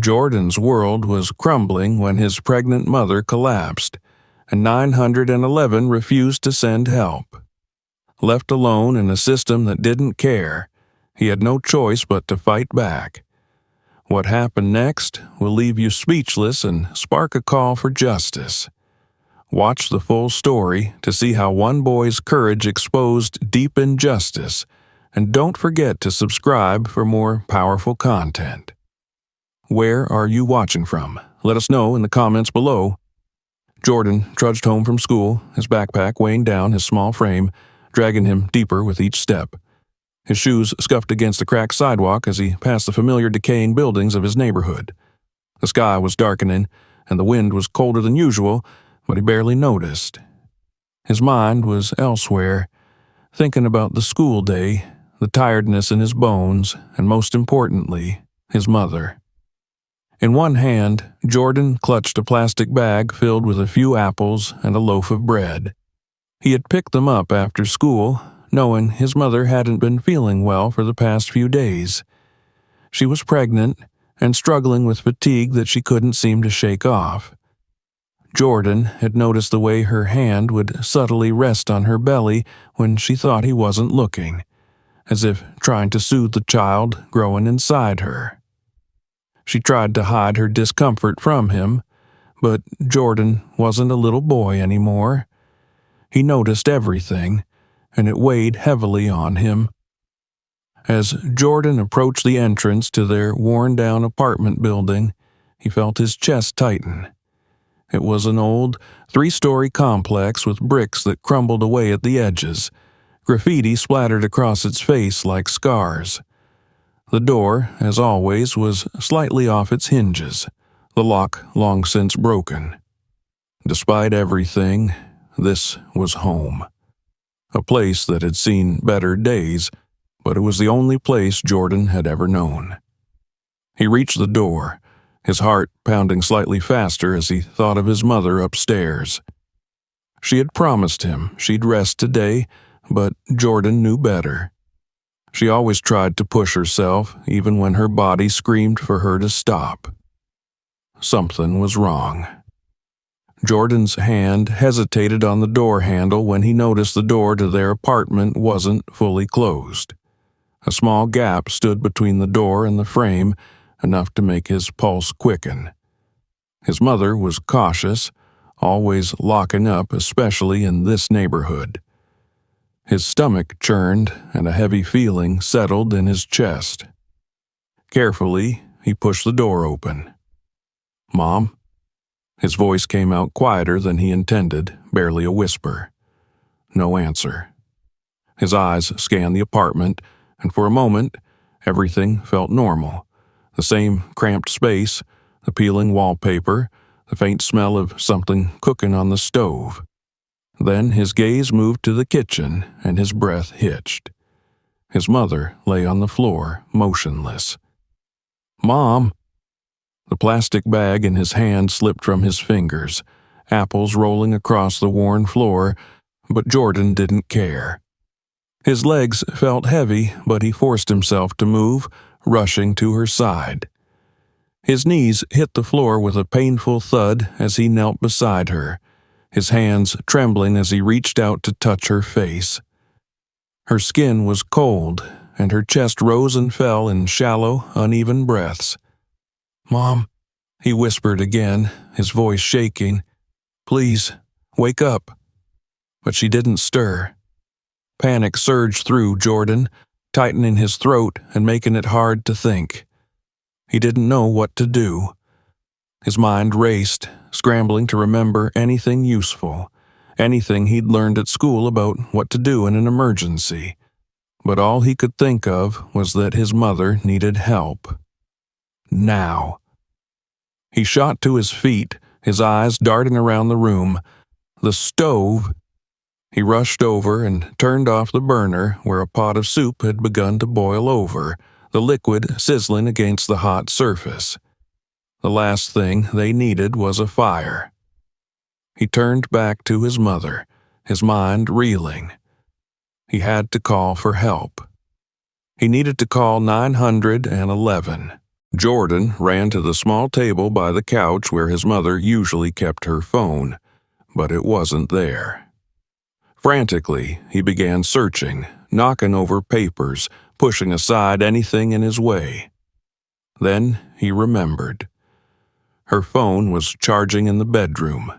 Jordan's world was crumbling when his pregnant mother collapsed, and 911 refused to send help. Left alone in a system that didn't care, he had no choice but to fight back. What happened next will leave you speechless and spark a call for justice. Watch the full story to see how one boy's courage exposed deep injustice, and don't forget to subscribe for more powerful content. Where are you watching from? Let us know in the comments below. Jordan trudged home from school, his backpack weighing down his small frame, dragging him deeper with each step. His shoes scuffed against the cracked sidewalk as he passed the familiar decaying buildings of his neighborhood. The sky was darkening, and the wind was colder than usual, but he barely noticed. His mind was elsewhere, thinking about the school day, the tiredness in his bones, and most importantly, his mother. In one hand, Jordan clutched a plastic bag filled with a few apples and a loaf of bread. He had picked them up after school, knowing his mother hadn't been feeling well for the past few days. She was pregnant and struggling with fatigue that she couldn't seem to shake off. Jordan had noticed the way her hand would subtly rest on her belly when she thought he wasn't looking, as if trying to soothe the child growing inside her. She tried to hide her discomfort from him, but Jordan wasn't a little boy anymore. He noticed everything, and it weighed heavily on him. As Jordan approached the entrance to their worn-down apartment building, he felt his chest tighten. It was an old, 3-story complex with bricks that crumbled away at the edges, graffiti splattered across its face like scars. The door, as always, was slightly off its hinges, the lock long since broken. Despite everything, this was home. A place that had seen better days, but it was the only place Jordan had ever known. He reached the door, his heart pounding slightly faster as he thought of his mother upstairs. She had promised him she'd rest today, but Jordan knew better. She always tried to push herself, even when her body screamed for her to stop. Something was wrong. Jordan's hand hesitated on the door handle when he noticed the door to their apartment wasn't fully closed. A small gap stood between the door and the frame, enough to make his pulse quicken. His mother was cautious, always locking up, especially in this neighborhood. His stomach churned, and a heavy feeling settled in his chest. Carefully, he pushed the door open. "Mom?" His voice came out quieter than he intended, barely a whisper. No answer. His eyes scanned the apartment, and for a moment, everything felt normal. The same cramped space, the peeling wallpaper, the faint smell of something cooking on the stove. Then his gaze moved to the kitchen, and his breath hitched. His mother lay on the floor, motionless. "Mom!" The plastic bag in his hand slipped from his fingers, apples rolling across the worn floor, but Jordan didn't care. His legs felt heavy, but he forced himself to move, rushing to her side. His knees hit the floor with a painful thud as he knelt beside her, his hands trembling as he reached out to touch her face. Her skin was cold, and her chest rose and fell in shallow, uneven breaths. "Mom," he whispered again, his voice shaking. "Please, wake up." But she didn't stir. Panic surged through Jordan, tightening his throat and making it hard to think. He didn't know what to do. His mind raced, scrambling to remember anything useful, anything he'd learned at school about what to do in an emergency. But all he could think of was that his mother needed help. Now. He shot to his feet, his eyes darting around the room. The stove! He rushed over and turned off the burner where a pot of soup had begun to boil over, the liquid sizzling against the hot surface. The last thing they needed was a fire. He turned back to his mother, his mind reeling. He had to call for help. He needed to call 911. Jordan ran to the small table by the couch where his mother usually kept her phone, but it wasn't there. Frantically, he began searching, knocking over papers, pushing aside anything in his way. Then he remembered. Her phone was charging in the bedroom.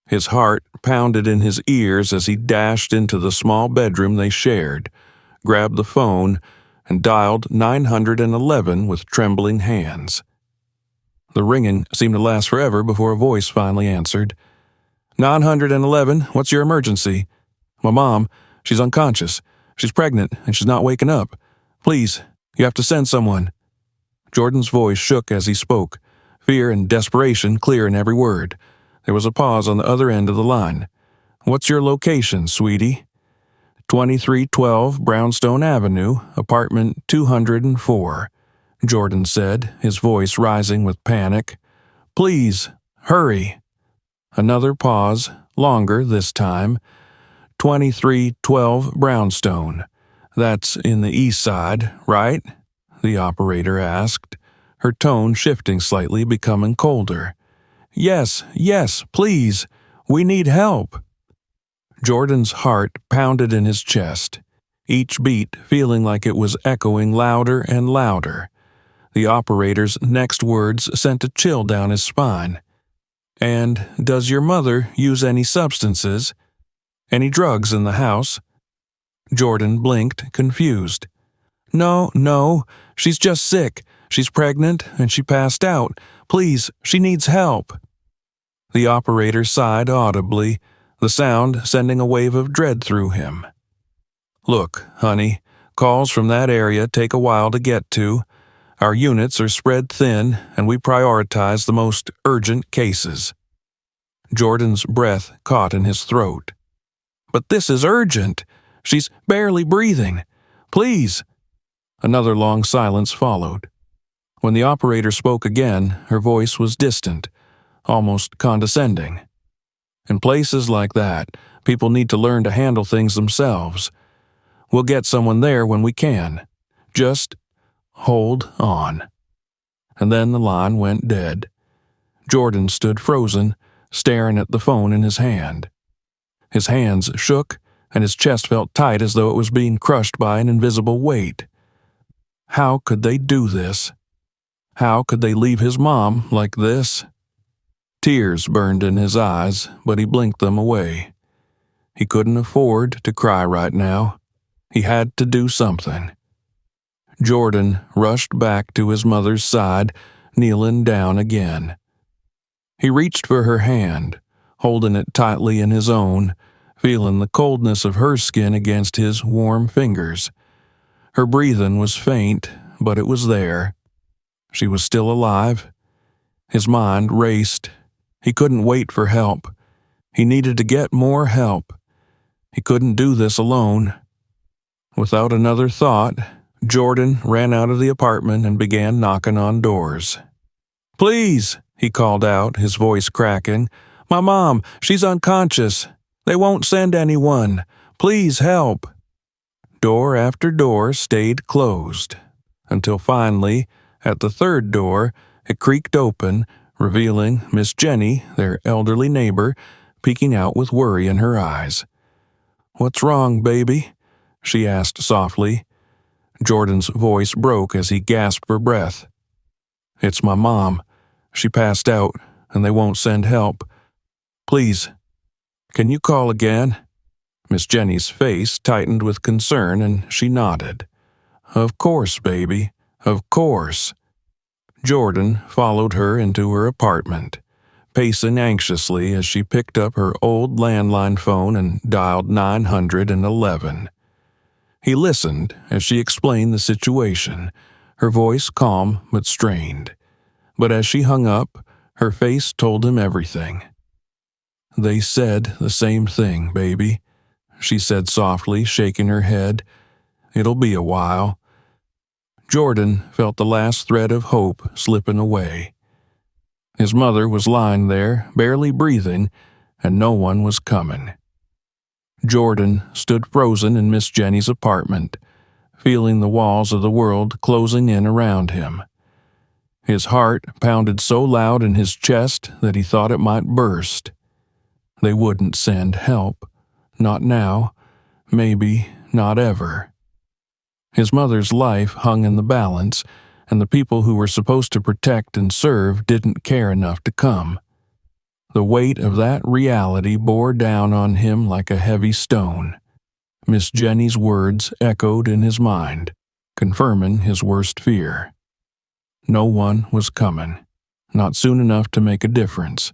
His heart pounded in his ears as he dashed into the small bedroom they shared, grabbed the phone, and dialed 911 with trembling hands. The ringing seemed to last forever before a voice finally answered. 911, what's your emergency? My mom, she's unconscious. She's pregnant and she's not waking up. Please, you have to send someone. Jordan's voice shook as he spoke, fear and desperation clear in every word. There was a pause on the other end of the line. What's your location, sweetie? 2312 Brownstone Avenue, apartment 204, Jordan said, his voice rising with panic. Please, hurry. Another pause, longer this time. 2312 Brownstone. That's in the east side, right? The operator asked, her tone shifting slightly, becoming colder. Yes, please. We need help. Jordan's heart pounded in his chest, each beat feeling like it was echoing louder and louder. The operator's next words sent a chill down his spine. And does your mother use any substances? Any drugs in the house? Jordan blinked, confused. No, she's just sick. She's pregnant and she passed out. Please, she needs help. The operator sighed audibly, the sound sending a wave of dread through him. Look, honey, calls from that area take a while to get to. Our units are spread thin, and we prioritize the most urgent cases. Jordan's breath caught in his throat. But this is urgent. She's barely breathing. Please. Another long silence followed. When the operator spoke again, her voice was distant, almost condescending. In places like that, people need to learn to handle things themselves. We'll get someone there when we can. Just hold on. And then the line went dead. Jordan stood frozen, staring at the phone in his hand. His hands shook, and his chest felt tight as though it was being crushed by an invisible weight. How could they do this? How could they leave his mom like this? Tears burned in his eyes, but he blinked them away. He couldn't afford to cry right now. He had to do something. Jordan rushed back to his mother's side, kneeling down again. He reached for her hand, holding it tightly in his own, feeling the coldness of her skin against his warm fingers. Her breathing was faint, but it was there. She was still alive. His mind raced. He couldn't wait for help. He needed to get more help. He couldn't do this alone. Without another thought, Jordan ran out of the apartment and began knocking on doors. Please, he called out, his voice cracking. My mom, she's unconscious. They won't send anyone. Please help. Door after door stayed closed, until finally, at the third door, it creaked open, revealing Miss Jenny, their elderly neighbor, peeking out with worry in her eyes. What's wrong, baby? She asked softly. Jordan's voice broke as he gasped for breath. It's my mom. She passed out, and they won't send help. Please, can you call again? Miss Jenny's face tightened with concern, and she nodded. Of course, baby. Of course. Jordan followed her into her apartment, pacing anxiously as she picked up her old landline phone and dialed 911. He listened as she explained the situation, her voice calm but strained. But as she hung up, her face told him everything. They said the same thing, baby, she said softly, shaking her head. It'll be a while. Jordan felt the last thread of hope slipping away. His mother was lying there, barely breathing, and no one was coming. Jordan stood frozen in Miss Jenny's apartment, feeling the walls of the world closing in around him. His heart pounded so loud in his chest that he thought it might burst. They wouldn't send help. Not now. Maybe not ever. His mother's life hung in the balance, and the people who were supposed to protect and serve didn't care enough to come. The weight of that reality bore down on him like a heavy stone. Miss Jenny's words echoed in his mind, confirming his worst fear. No one was coming, not soon enough to make a difference.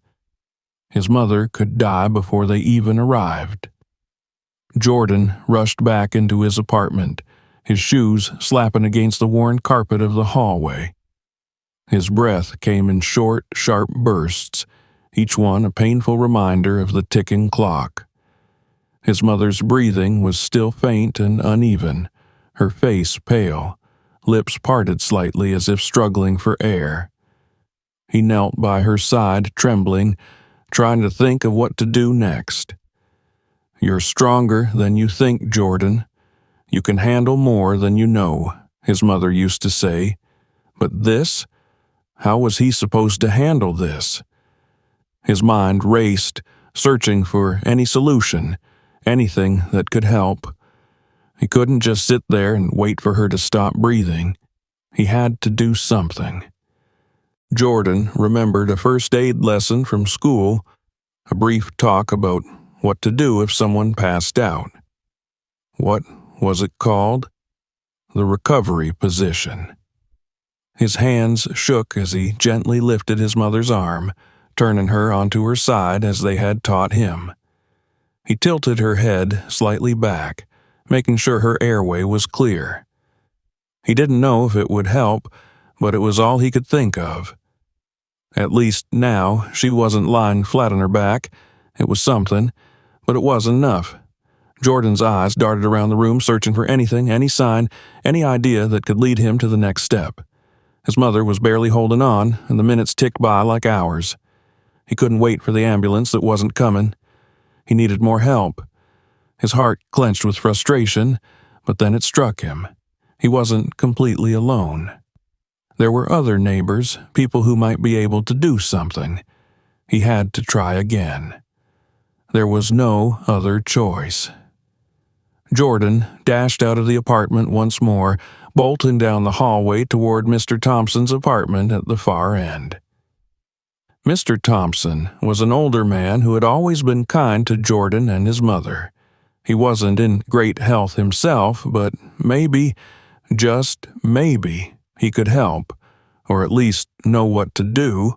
His mother could die before they even arrived. Jordan rushed back into his apartment, his shoes slapping against the worn carpet of the hallway. His breath came in short, sharp bursts, each one a painful reminder of the ticking clock. His mother's breathing was still faint and uneven, her face pale, lips parted slightly as if struggling for air. He knelt by her side, trembling, trying to think of what to do next. "You're stronger than you think, Jordan. You can handle more than you know," his mother used to say. But this? How was he supposed to handle this? His mind raced, searching for any solution, anything that could help. He couldn't just sit there and wait for her to stop breathing. He had to do something. Jordan remembered a first aid lesson from school, a brief talk about what to do if someone passed out. What was it called? The recovery position. His hands shook as he gently lifted his mother's arm, turning her onto her side as they had taught him. He tilted her head slightly back, making sure her airway was clear. He didn't know if it would help, but it was all he could think of. At least now she wasn't lying flat on her back. It was something, but it wasn't enough. Jordan's eyes darted around the room, searching for anything, any sign, any idea that could lead him to the next step. His mother was barely holding on, and the minutes ticked by like hours. He couldn't wait for the ambulance that wasn't coming. He needed more help. His heart clenched with frustration, but then it struck him. He wasn't completely alone. There were other neighbors, people who might be able to do something. He had to try again. There was no other choice. Jordan dashed out of the apartment once more, bolting down the hallway toward Mr. Thompson's apartment at the far end. Mr. Thompson was an older man who had always been kind to Jordan and his mother. He wasn't in great health himself, but maybe, just maybe, he could help, or at least know what to do.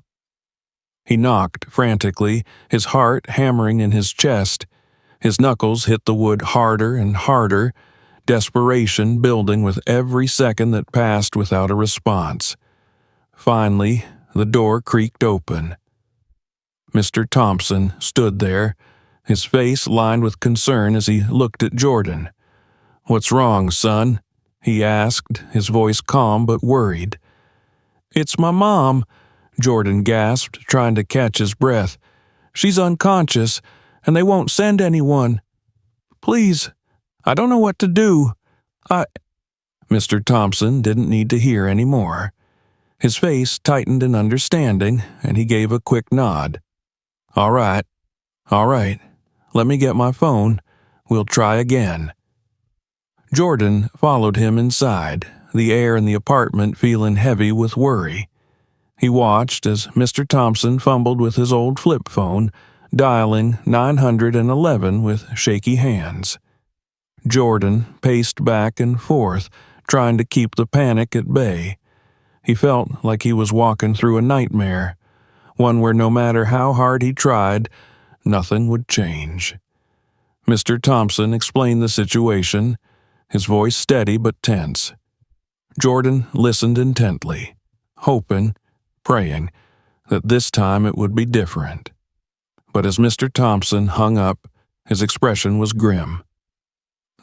He knocked frantically, his heart hammering in his chest. His knuckles hit the wood harder and harder, desperation building with every second that passed without a response. Finally, the door creaked open. Mr. Thompson stood there, his face lined with concern as he looked at Jordan. "What's wrong, son?" he asked, his voice calm but worried. "It's my mom," Jordan gasped, trying to catch his breath. "She's unconscious, and they won't send anyone. Please, I don't know what to do. Mr. Thompson didn't need to hear any more. His face tightened in understanding, and he gave a quick nod. All right. Let me get my phone. We'll try again." Jordan followed him inside, the air in the apartment feeling heavy with worry. He watched as Mr. Thompson fumbled with his old flip phone, dialing 911 with shaky hands. Jordan paced back and forth, trying to keep the panic at bay. He felt like he was walking through a nightmare, one where no matter how hard he tried, nothing would change. Mr. Thompson explained the situation, his voice steady but tense. Jordan listened intently, hoping, praying, that this time it would be different. But as Mr. Thompson hung up, his expression was grim.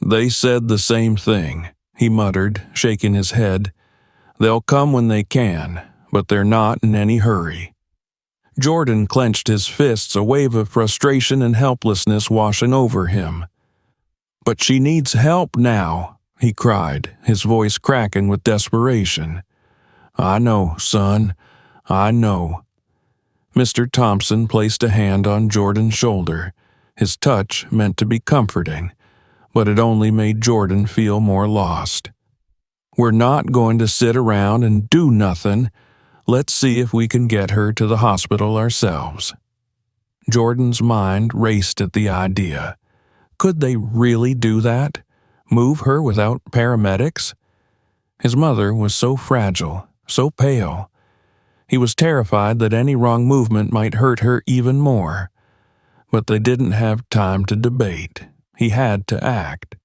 "They said the same thing," he muttered, shaking his head. "They'll come when they can, but they're not in any hurry." Jordan clenched his fists, a wave of frustration and helplessness washing over him. "But she needs help now," he cried, his voice cracking with desperation. I know, son. I know. Mr. Thompson placed a hand on Jordan's shoulder. His touch meant to be comforting, but it only made Jordan feel more lost. We're not going to sit around and do nothing. Let's see if we can get her to the hospital ourselves. Jordan's mind raced at the idea. Could they really do that? Move her without paramedics? His mother was so fragile, so pale. He was terrified that any wrong movement might hurt her even more. But they didn't have time to debate. He had to act.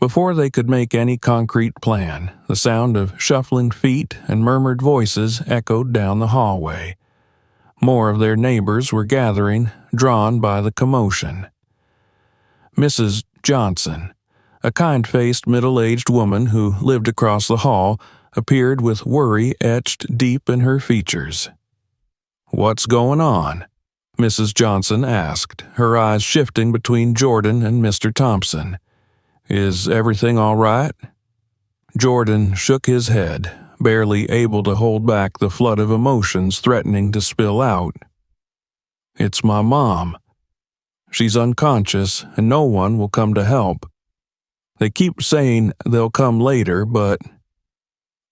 Before they could make any concrete plan, the sound of shuffling feet and murmured voices echoed down the hallway. More of their neighbors were gathering, drawn by the commotion. Mrs. Johnson, a kind-faced middle-aged woman who lived across the hall, appeared with worry etched deep in her features. "What's going on?" Mrs. Johnson asked, her eyes shifting between Jordan and Mr. Thompson. "Is everything all right?" Jordan shook his head, barely able to hold back the flood of emotions threatening to spill out. "It's my mom. She's unconscious, and no one will come to help. They keep saying they'll come later, but—"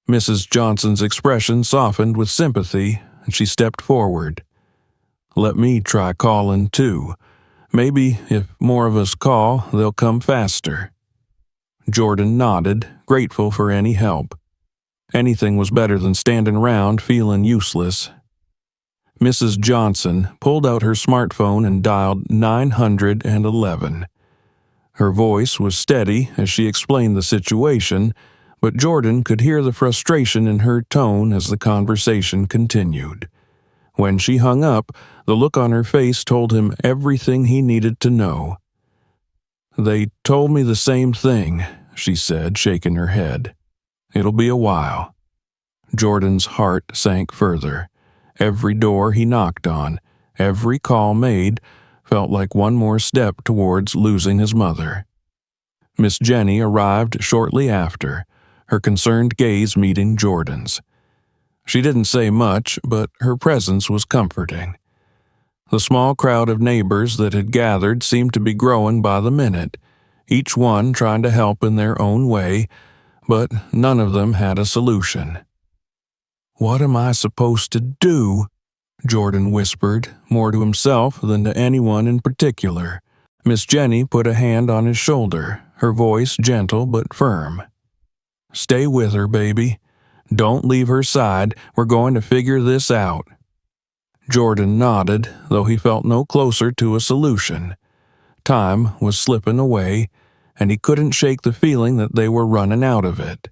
Mrs. Johnson's expression softened with sympathy, and she stepped forward. "Let me try calling, too. Maybe if more of us call, they'll come faster." Jordan nodded, grateful for any help. Anything was better than standing around feeling useless. Mrs. Johnson pulled out her smartphone and dialed 911. Her voice was steady as she explained the situation, but Jordan could hear the frustration in her tone as the conversation continued. When she hung up, the look on her face told him everything he needed to know. "They told me the same thing," she said, shaking her head. "It'll be a while." Jordan's heart sank further. Every door he knocked on, every call made, felt like one more step towards losing his mother. Miss Jenny arrived shortly after, her concerned gaze meeting Jordan's. She didn't say much, but her presence was comforting. The small crowd of neighbors that had gathered seemed to be growing by the minute, each one trying to help in their own way, but none of them had a solution. "What am I supposed to do?" Jordan whispered, more to himself than to anyone in particular. Miss Jenny put a hand on his shoulder, her voice gentle but firm. "Stay with her, baby. Don't leave her side. We're going to figure this out." Jordan nodded, though he felt no closer to a solution. Time was slipping away, and he couldn't shake the feeling that they were running out of it.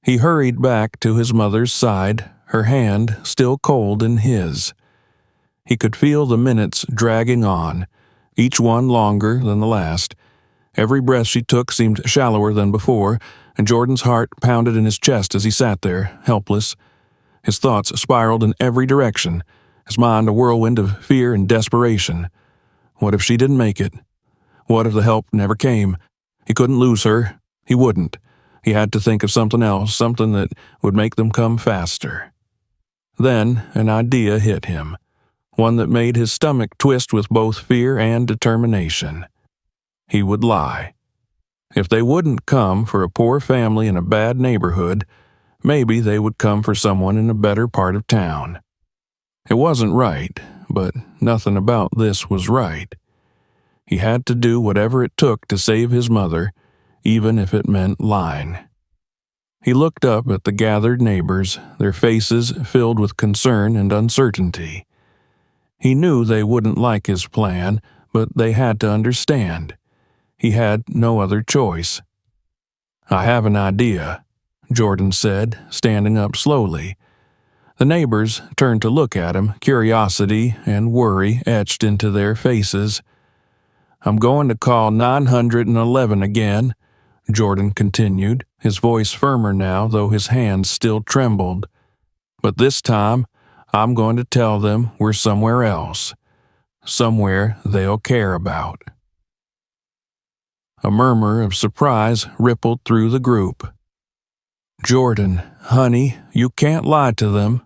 He hurried back to his mother's side, her hand still cold in his. He could feel the minutes dragging on, each one longer than the last. Every breath she took seemed shallower than before, and Jordan's heart pounded in his chest as he sat there, helpless. His thoughts spiraled in every direction, his mind a whirlwind of fear and desperation. What if she didn't make it? What if the help never came? He couldn't lose her. He wouldn't. He had to think of something else, something that would make them come faster. Then an idea hit him, one that made his stomach twist with both fear and determination. He would lie. If they wouldn't come for a poor family in a bad neighborhood, maybe they would come for someone in a better part of town. It wasn't right, but nothing about this was right. He had to do whatever it took to save his mother, even if it meant lying. He looked up at the gathered neighbors, their faces filled with concern and uncertainty. He knew they wouldn't like his plan, but they had to understand. He had no other choice. "I have an idea," Jordan said, standing up slowly. The neighbors turned to look at him, curiosity and worry etched into their faces. "I'm going to call 911 again," Jordan continued, his voice firmer now, though his hands still trembled. "But this time, I'm going to tell them we're somewhere else. Somewhere they'll care about." A murmur of surprise rippled through the group. "Jordan, honey, you can't lie to them,"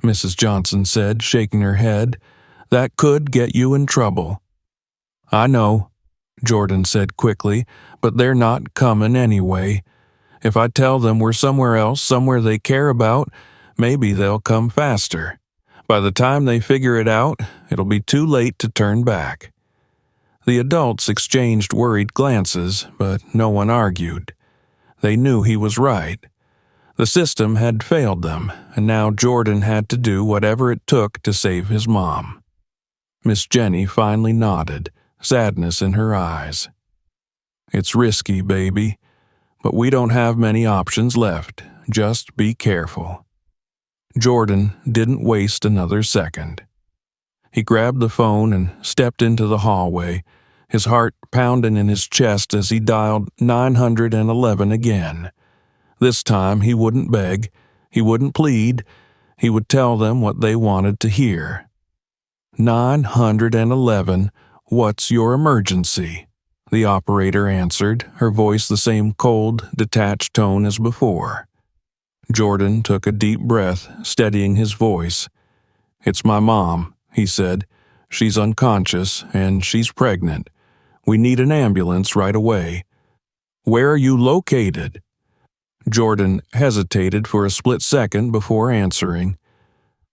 Mrs. Johnson said, shaking her head. "That could get you in trouble." "I know," Jordan said quickly, "but they're not coming anyway. If I tell them we're somewhere else, somewhere they care about, maybe they'll come faster. By the time they figure it out, it'll be too late to turn back." The adults exchanged worried glances, but no one argued. They knew he was right. The system had failed them, and now Jordan had to do whatever it took to save his mom. Miss Jenny finally nodded, sadness in her eyes. "It's risky, baby, but we don't have many options left. Just be careful." Jordan didn't waste another second. He grabbed the phone and stepped into the hallway, his heart pounding in his chest as he dialed 911 again. This time he wouldn't beg, he wouldn't plead, he would tell them what they wanted to hear. 911, what's your emergency?" The operator answered, her voice the same cold, detached tone as before. Jordan took a deep breath, steadying his voice. "It's my mom," he said. "She's unconscious, and she's pregnant. We need an ambulance right away." "Where are you located?" Jordan hesitated for a split second before answering.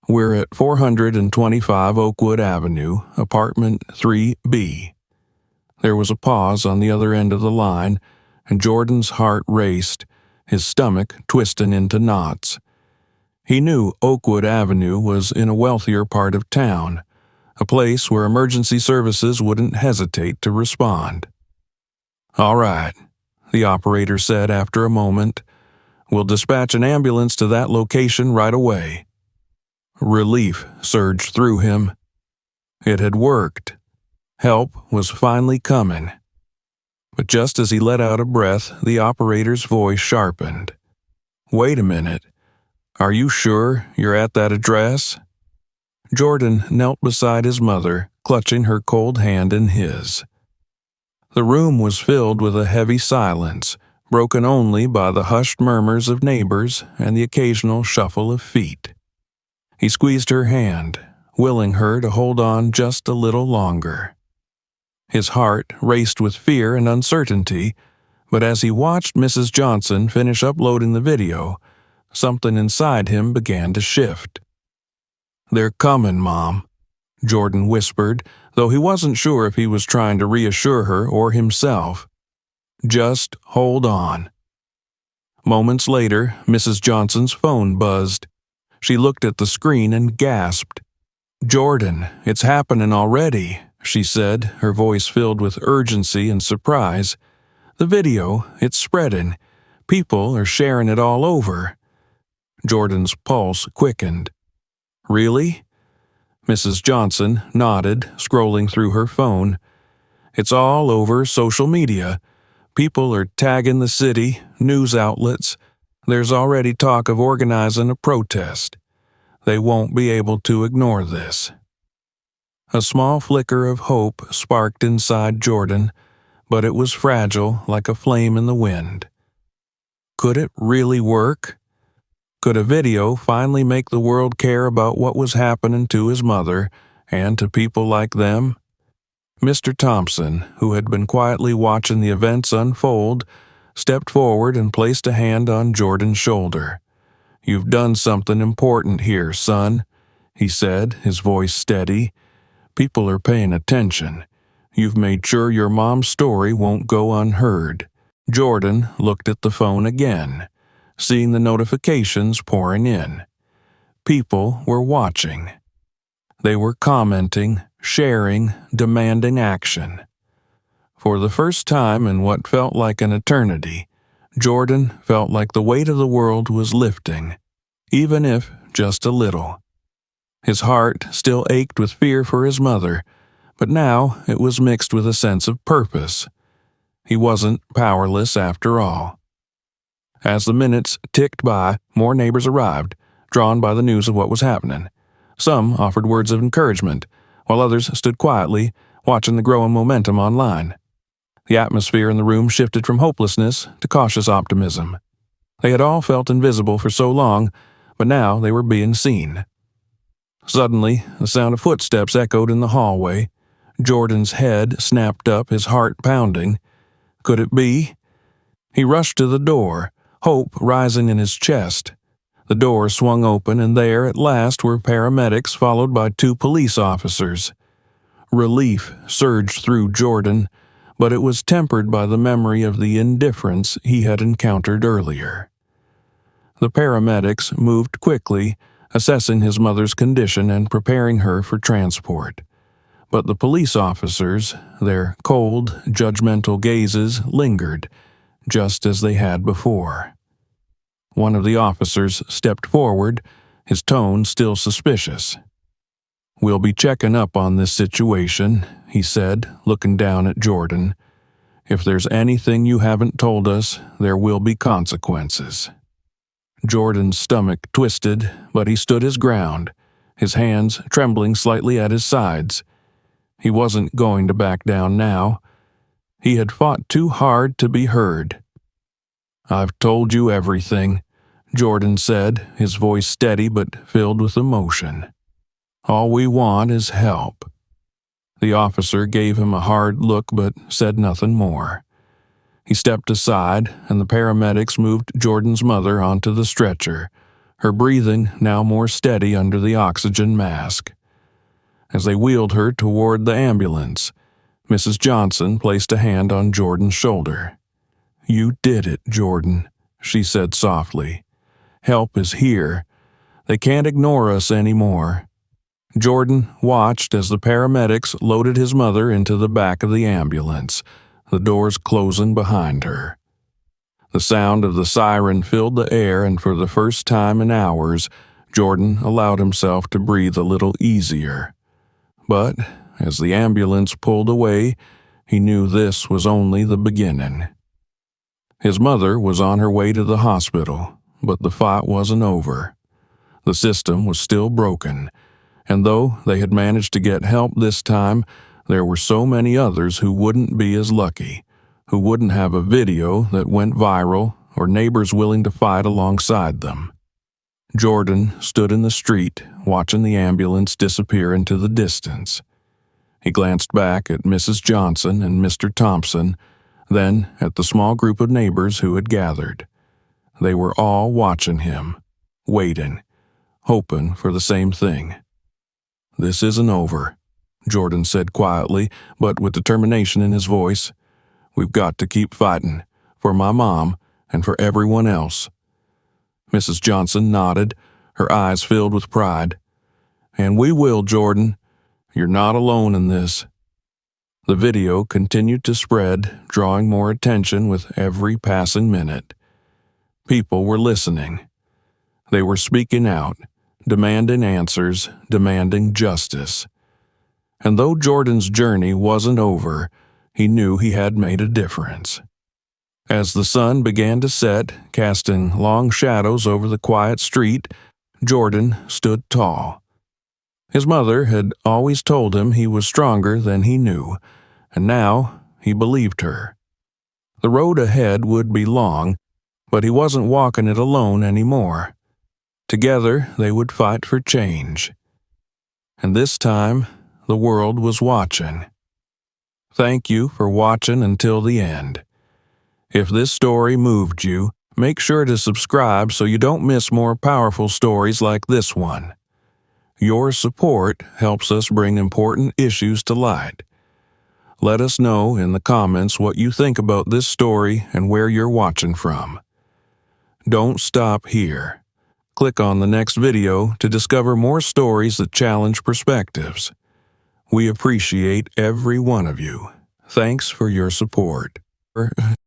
"We're at 425 Oakwood Avenue, apartment 3B. There was a pause on the other end of the line, and Jordan's heart raced, his stomach twisting into knots. He knew Oakwood Avenue was in a wealthier part of town, a place where emergency services wouldn't hesitate to respond. "All right," the operator said after a moment. "We'll dispatch an ambulance to that location right away." Relief surged through him. It had worked. Help was finally coming. But just as he let out a breath, the operator's voice sharpened. "Wait a minute. Are you sure you're at that address?" Jordan knelt beside his mother, clutching her cold hand in his. The room was filled with a heavy silence, broken only by the hushed murmurs of neighbors and the occasional shuffle of feet. He squeezed her hand, willing her to hold on just a little longer. His heart raced with fear and uncertainty, but as he watched Mrs. Johnson finish uploading the video, something inside him began to shift. "They're coming, Mom," Jordan whispered, though he wasn't sure if he was trying to reassure her or himself. "Just hold on." Moments later, Mrs. Johnson's phone buzzed. She looked at the screen and gasped. "Jordan, it's happening already," she said, her voice filled with urgency and surprise. "The video, it's spreading. People are sharing it all over." Jordan's pulse quickened. "Really?" Mrs. Johnson nodded, scrolling through her phone. "It's all over social media. People are tagging the city, news outlets. There's already talk of organizing a protest. They won't be able to ignore this." A small flicker of hope sparked inside Jordan, but it was fragile like a flame in the wind. Could it really work? Could a video finally make the world care about what was happening to his mother and to people like them? Mr. Thompson, who had been quietly watching the events unfold, stepped forward and placed a hand on Jordan's shoulder. "You've done something important here, son," he said, his voice steady. "People are paying attention. You've made sure your mom's story won't go unheard." Jordan looked at the phone again, seeing the notifications pouring in. People were watching. They were commenting, sharing, demanding action. For the first time in what felt like an eternity, Jordan felt like the weight of the world was lifting, even if just a little. His heart still ached with fear for his mother, but now it was mixed with a sense of purpose. He wasn't powerless after all. As the minutes ticked by, more neighbors arrived, drawn by the news of what was happening. Some offered words of encouragement, while others stood quietly, watching the growing momentum online. The atmosphere in the room shifted from hopelessness to cautious optimism. They had all felt invisible for so long, but now they were being seen. Suddenly, the sound of footsteps echoed in the hallway. Jordan's head snapped up, his heart pounding. Could it be? He rushed to the door, hope rising in his chest. The door swung open, and there, at last, were paramedics followed by 2 police officers. Relief surged through Jordan, but it was tempered by the memory of the indifference he had encountered earlier. The paramedics moved quickly, assessing his mother's condition and preparing her for transport. But the police officers, their cold, judgmental gazes lingered, just as they had before. One of the officers stepped forward, his tone still suspicious. "We'll be checking up on this situation," he said, looking down at Jordan. "If there's anything you haven't told us, there will be consequences." Jordan's stomach twisted, but he stood his ground, his hands trembling slightly at his sides. He wasn't going to back down now. He had fought too hard to be heard. "I've told you everything," Jordan said, his voice steady but filled with emotion. "All we want is help." The officer gave him a hard look but said nothing more. He stepped aside, and the paramedics moved Jordan's mother onto the stretcher, her breathing now more steady under the oxygen mask. As they wheeled her toward the ambulance, Mrs. Johnson placed a hand on Jordan's shoulder. "You did it, Jordan," she said softly. "Help is here. They can't ignore us anymore." Jordan watched as the paramedics loaded his mother into the back of the ambulance, the doors closing behind her. The sound of the siren filled the air, and for the first time in hours, Jordan allowed himself to breathe a little easier. But as the ambulance pulled away, he knew this was only the beginning. His mother was on her way to the hospital, but the fight wasn't over. The system was still broken, and though they had managed to get help this time, there were so many others who wouldn't be as lucky, who wouldn't have a video that went viral or neighbors willing to fight alongside them. Jordan stood in the street, watching the ambulance disappear into the distance. He glanced back at Mrs. Johnson and Mr. Thompson, then at the small group of neighbors who had gathered. They were all watching him, waiting, hoping for the same thing. "This isn't over," Jordan said quietly, but with determination in his voice. "We've got to keep fighting, for my mom and for everyone else." Mrs. Johnson nodded, her eyes filled with pride. "And we will, Jordan. You're not alone in this." The video continued to spread, drawing more attention with every passing minute. People were listening. They were speaking out, demanding answers, demanding justice. And though Jordan's journey wasn't over, he knew he had made a difference. As the sun began to set, casting long shadows over the quiet street, Jordan stood tall. His mother had always told him he was stronger than he knew, and now he believed her. The road ahead would be long, but he wasn't walking it alone anymore. Together they would fight for change. And this time, the world was watching. Thank you for watching until the end. If this story moved you, make sure to subscribe so you don't miss more powerful stories like this one. Your support helps us bring important issues to light. Let us know in the comments what you think about this story and where you're watching from. Don't stop here. Click on the next video to discover more stories that challenge perspectives. We appreciate every one of you. Thanks for your support.